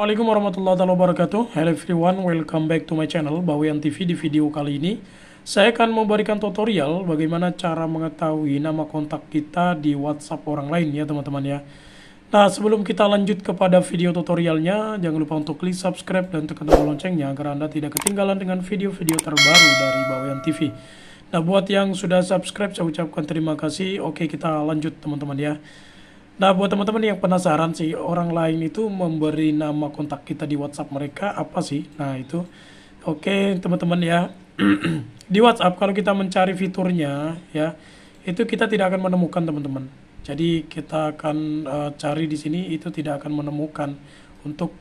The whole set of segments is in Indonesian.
Assalamualaikum warahmatullahi wabarakatuh. Hello everyone, welcome back to my channel Bawean TV. Di video kali ini saya akan memberikan tutorial bagaimana cara mengetahui nama kontak kita di WhatsApp orang lain ya teman-teman ya. Nah, sebelum kita lanjut kepada video tutorialnya, jangan lupa untuk klik subscribe dan tekan tombol loncengnya agar Anda tidak ketinggalan dengan video-video terbaru dari Bawean TV. Nah, buat yang sudah subscribe saya ucapkan terima kasih. Oke, kita lanjut teman-teman ya. Nah, buat teman-teman yang penasaran sih, orang lain itu memberi nama kontak kita di WhatsApp mereka apa sih? Nah, itu. Oke, teman-teman ya. Di WhatsApp kalau kita mencari fiturnya ya, itu kita tidak akan menemukan teman-teman. Jadi kita akan cari di sini itu tidak akan menemukan untuk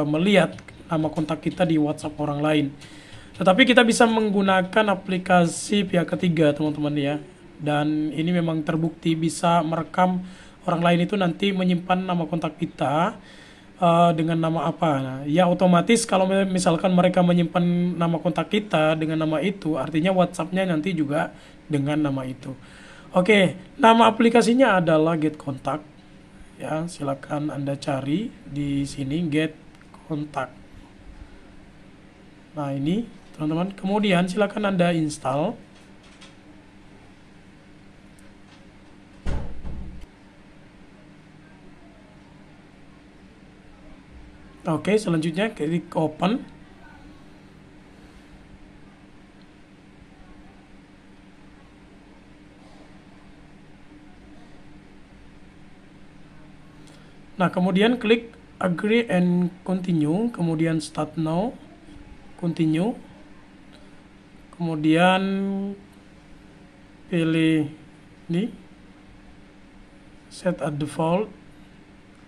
melihat nama kontak kita di WhatsApp orang lain. Tetapi kita bisa menggunakan aplikasi pihak ketiga, teman-teman ya. Dan ini memang terbukti bisa merekam orang lain itu nanti menyimpan nama kontak kita dengan nama apa. Nah, ya otomatis kalau misalkan mereka menyimpan nama kontak kita dengan nama itu, artinya WhatsApp-nya nanti juga dengan nama itu. Oke, nama aplikasinya adalah Get Contact. Ya, silakan Anda cari di sini Get Contact. Nah, ini teman-teman. Kemudian silakan Anda install. Oke, selanjutnya klik open. Nah, kemudian klik agree and continue, kemudian start now, continue. Kemudian pilih ini set at default.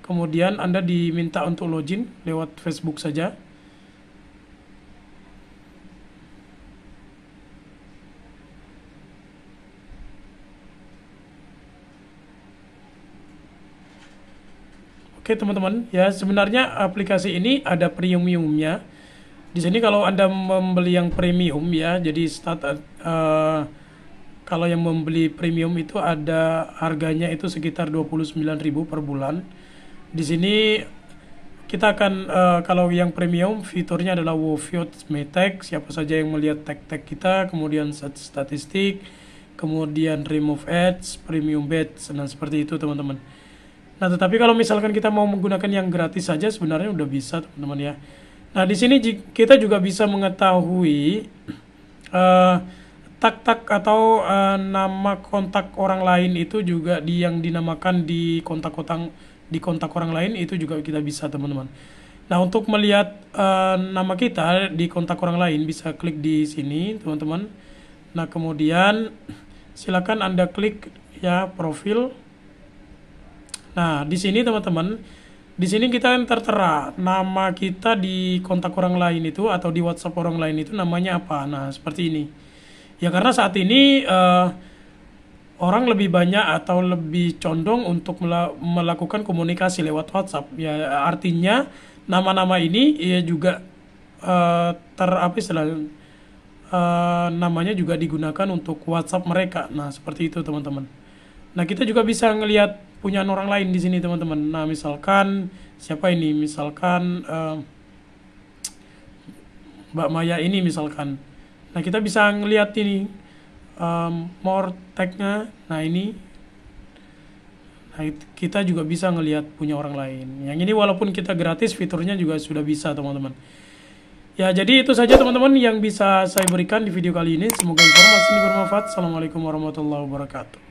Kemudian Anda diminta untuk login lewat Facebook saja. Oke teman-teman, ya sebenarnya aplikasi ini ada premiumnya. Di sini kalau Anda membeli yang premium ya, jadi kalau yang membeli premium itu ada harganya itu sekitar 29.000 per bulan. Di sini kita akan kalau yang premium fiturnya adalah WoWFeud Tag, siapa saja yang melihat tag-tag kita, kemudian statistik, kemudian remove ads, premium badge, dan seperti itu teman-teman. Nah, tetapi kalau misalkan kita mau menggunakan yang gratis saja sebenarnya udah bisa teman-teman ya. Nah, di sini kita juga bisa mengetahui tag-tag atau nama kontak orang lain itu juga yang dinamakan di kontak orang lain itu juga kita bisa teman-teman. Nah, untuk melihat nama kita di kontak orang lain bisa klik di sini teman-teman. Nah, kemudian silakan Anda klik ya profil. Nah, di sini teman-teman, di sini kita tertera nama kita di kontak orang lain itu atau di WhatsApp orang lain itu namanya apa. Nah, seperti ini. Ya karena saat ini orang lebih banyak atau lebih condong untuk melakukan komunikasi lewat WhatsApp. Ya artinya nama-nama ini ya juga namanya juga digunakan untuk WhatsApp mereka. Nah, seperti itu teman-teman. Nah, kita juga bisa ngelihat punya orang lain di sini teman-teman. Nah, misalkan siapa ini? Misalkan Mbak Maya ini misalkan. Nah, kita bisa ngelihat ini more tag-nya. Nah, ini kita juga bisa ngelihat punya orang lain. Yang ini walaupun kita gratis, fiturnya juga sudah bisa teman-teman. Ya, jadi itu saja teman-teman yang bisa saya berikan di video kali ini. Semoga informasi ini bermanfaat. Assalamualaikum warahmatullahi wabarakatuh.